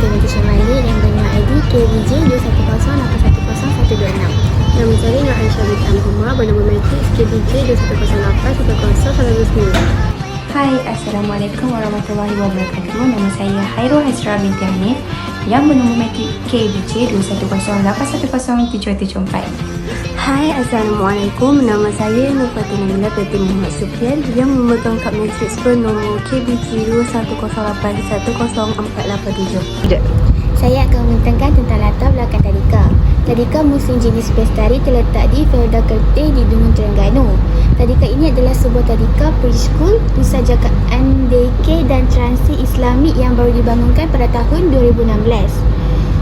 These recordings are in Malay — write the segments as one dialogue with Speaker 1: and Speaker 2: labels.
Speaker 1: Education Mandate yang bernama ID KBJ 210810126. Nama saya Nur Aisyah binti Amhumma, bernama matrik KBJ 2108119.
Speaker 2: Hai, Assalamualaikum warahmatullahi wabarakatuh. Nama saya Hairul Hasra binti Hanif yang bernombor matrik KBJ 210810774.
Speaker 1: Hai, Assalamualaikum. Nama saya Nur Fatina Mila binti Muhammad Sufian yang memegang kad matrik bernombor KBJ 210810487. Saya akan membentangkan tentang latar belakang tadika. Tadika Muslim jenis Bestari terletak di Felda Kertih di Gunung Terengganu. Tadika ini adalah sebuah tadika preschool, pusat jagaan daycare dan transi Islamik yang baru dibangunkan pada tahun 2016.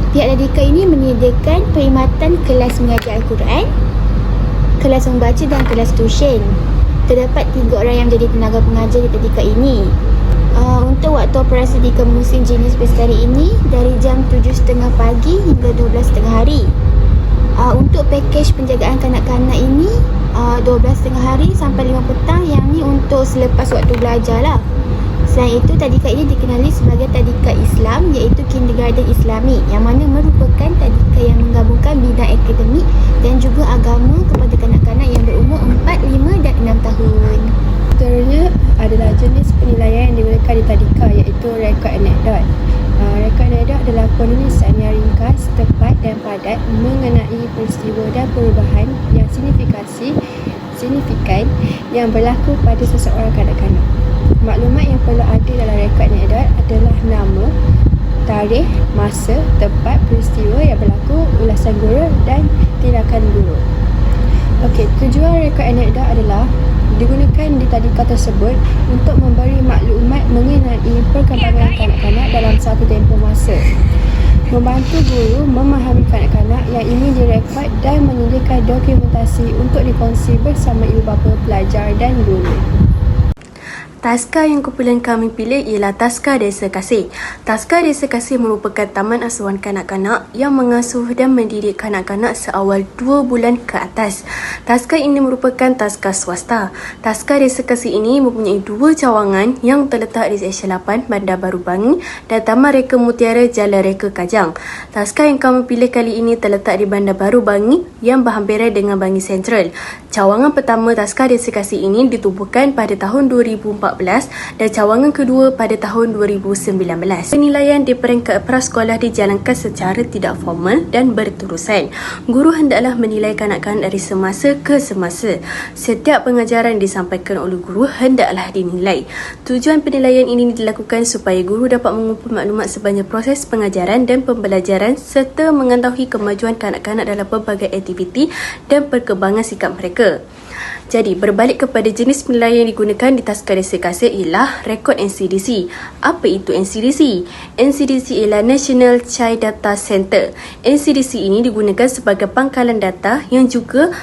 Speaker 1: Pihak tadika ini menyediakan perkhidmatan kelas mengajar Al-Quran, kelas membaca dan kelas tuition. Terdapat 3 orang yang menjadi tenaga pengajar di tadika ini. Untuk waktu operasi tadika Muslim jenis Bestari ini dari jam 7.30 pagi hingga 12.30 hari. Untuk pakej penjagaan kanak-kanak ini 12.30 hari sampai 5 petang, yang ni untuk selepas waktu belajar lah. Selain itu, tadika ini dikenali sebagai tadika Islam, iaitu kindergarten Islami, yang mana merupakan tadika yang menggabungkan bidang akademik dan juga agama kepada kanak-kanak yang berumur 4, 5 dan 6 tahun.
Speaker 3: Antaranya adalah jenis penilaian yang digunakan di tadika, iaitu rekod anekdot. Rekod anekdot adalah penulisan yang ringkas, tepat dan padat mengenai peristiwa dan perubahan yang signifikan yang berlaku pada seseorang kanak-kanak. Maklumat yang perlu ada dalam rekod anekdot adalah nama, tarikh, masa, tempat, peristiwa yang berlaku, ulasan guru dan tindakan guru. Okey, tujuan rekod anekdot adalah digunakan di tadika tersebut untuk memberi maklumat mengenai perkembangan kanak-kanak dalam satu tempoh masa, membantu guru memahami kanak-kanak yang ingin direkod dan menyediakan dokumentasi untuk dikongsi bersama ibu bapa, pelajar dan guru.
Speaker 4: Taska yang kumpulan kami pilih ialah Taska Desa Kasih. Taska Desa Kasih merupakan taman asuhan kanak-kanak yang mengasuh dan mendidik kanak-kanak seawal 2 bulan ke atas. Taska ini merupakan taska swasta. Taska Desa Kasih ini mempunyai 2 cawangan yang terletak di Seksyen 8 Bandar Baru Bangi dan Taman Reka Mutiara Jalan Reka Kajang. Taska yang kami pilih kali ini terletak di Bandar Baru Bangi yang berhampiran dengan Bangi Sentral. Cawangan pertama Taska Desa Kasih ini ditubuhkan pada tahun 2014 dan cawangan kedua pada tahun 2019. Penilaian di peringkat prasekolah dijalankan secara tidak formal dan berterusan. Guru hendaklah menilai kanak-kanak dari semasa ke semasa. Setiap pengajaran disampaikan oleh guru hendaklah dinilai. Tujuan penilaian ini dilakukan supaya guru dapat mengumpul maklumat sebanyak proses pengajaran dan pembelajaran serta mengetahui kemajuan kanak-kanak dalam pelbagai aktiviti dan perkembangan sikap mereka. Jadi, berbalik kepada jenis penilaian yang digunakan di Taska Desa Kasih ialah rekod NCDC. Apa itu NCDC? NCDC ialah National Child Data Center. NCDC ini digunakan sebagai pangkalan data yang juga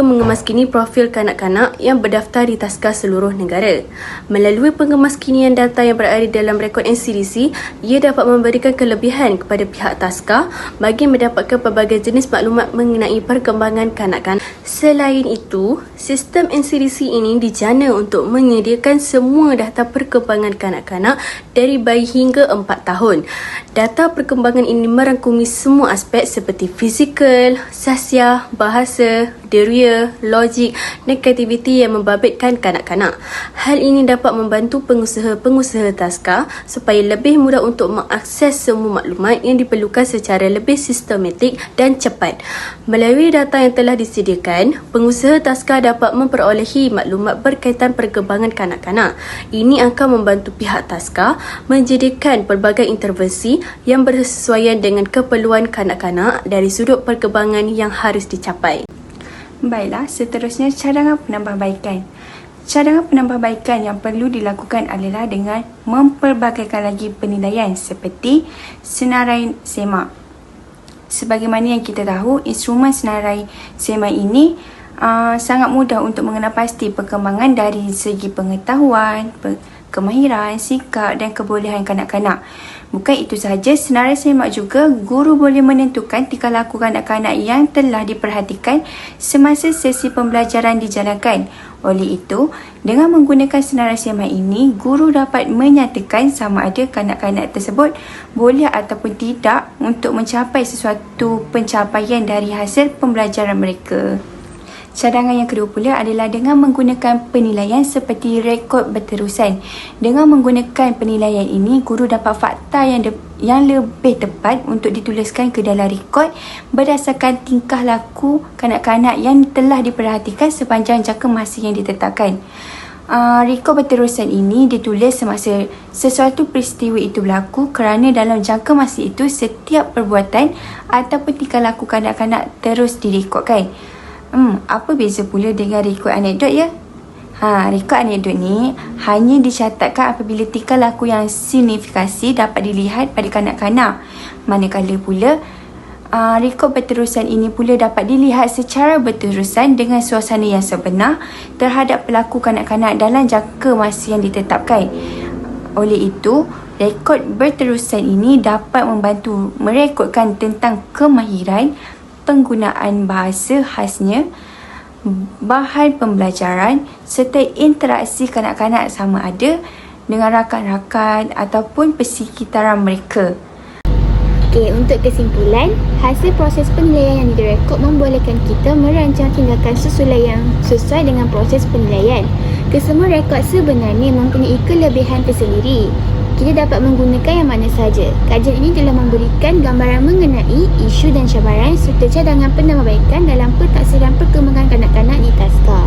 Speaker 4: mengemaskini profil kanak-kanak yang berdaftar di Taska seluruh negara. Melalui pengemaskinian data yang berada dalam rekod NCDC, ia dapat memberikan kelebihan kepada pihak Taska bagi mendapatkan pelbagai jenis maklumat mengenai perkembangan kanak-kanak. Selain itu, sistem NCDC ini dijana untuk menyediakan semua data perkembangan kanak-kanak dari bayi hingga 4 tahun. Data perkembangan ini merangkumi semua aspek seperti fizikal, sasiah, bahasa, deria, logik dan aktiviti yang membabitkan kanak-kanak. Hal ini dapat membantu pengusaha-pengusaha Taska supaya lebih mudah untuk mengakses semua maklumat yang diperlukan secara lebih sistematik dan cepat. Melalui data yang telah disediakan, pengusaha Taska dapat memperolehi maklumat berkaitan perkembangan kanak-kanak. Ini akan membantu pihak Taska menjadikan pelbagai intervensi yang bersesuaian dengan keperluan kanak-kanak dari sudut perkembangan yang harus dicapai.
Speaker 2: Baiklah, seterusnya cadangan penambahbaikan. Cadangan penambahbaikan yang perlu dilakukan adalah dengan mempelbagaikan lagi penilaian seperti senarai semak. Sebagaimana yang kita tahu, instrumen senarai semak ini sangat mudah untuk mengenal pasti perkembangan dari segi pengetahuan, kemahiran, sikap dan kebolehan kanak-kanak. Bukan itu sahaja, senarai semak juga guru boleh menentukan tingkah laku kanak-kanak yang telah diperhatikan semasa sesi pembelajaran dijalankan. Oleh itu, dengan menggunakan senarai semak ini, guru dapat menyatakan sama ada kanak-kanak tersebut boleh ataupun tidak untuk mencapai sesuatu pencapaian dari hasil pembelajaran mereka. Cadangan yang kedua pula adalah dengan menggunakan penilaian seperti rekod berterusan. Dengan menggunakan penilaian ini, guru dapat fakta yang lebih tepat untuk dituliskan ke dalam rekod berdasarkan tingkah laku kanak-kanak yang telah diperhatikan sepanjang jangka masa yang ditetapkan. Rekod berterusan ini ditulis semasa sesuatu peristiwa itu berlaku kerana dalam jangka masa itu setiap perbuatan ataupun tingkah laku kanak-kanak terus direkodkan. Apa beza pula dengan rekod anekdot ya? Rekod anekdot ni hanya dicatatkan apabila tingkah laku yang signifikasi dapat dilihat pada kanak-kanak. Manakala pula rekod berterusan ini pula dapat dilihat secara berterusan dengan suasana yang sebenar terhadap pelaku kanak-kanak dalam jangka masa yang ditetapkan. Oleh itu, rekod berterusan ini dapat membantu merekodkan tentang kemahiran, penggunaan bahasa khasnya, bahan pembelajaran serta interaksi kanak-kanak sama ada dengan rakan-rakan ataupun persekitaran mereka.
Speaker 1: Okey, untuk kesimpulan, hasil proses penilaian yang direkod membolehkan kita merancang tindakan susulan yang sesuai dengan proses penilaian. Kesemua rekod sebenarnya mempunyai kelebihan tersendiri. Kita dapat menggunakan yang mana sahaja. Kajian ini telah memberikan gambaran mengenai isu dan cabaran serta cadangan penambahbaikan dalam pentaksiran perkembangan kanak-kanak di TASKA.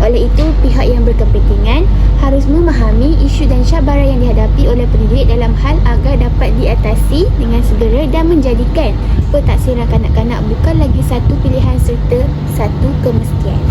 Speaker 1: Oleh itu, pihak yang berkepentingan harus memahami isu dan cabaran yang dihadapi oleh pendidik dalam hal agar dapat diatasi dengan segera dan menjadikan pentaksiran kanak-kanak bukan lagi satu pilihan serta satu kemestian.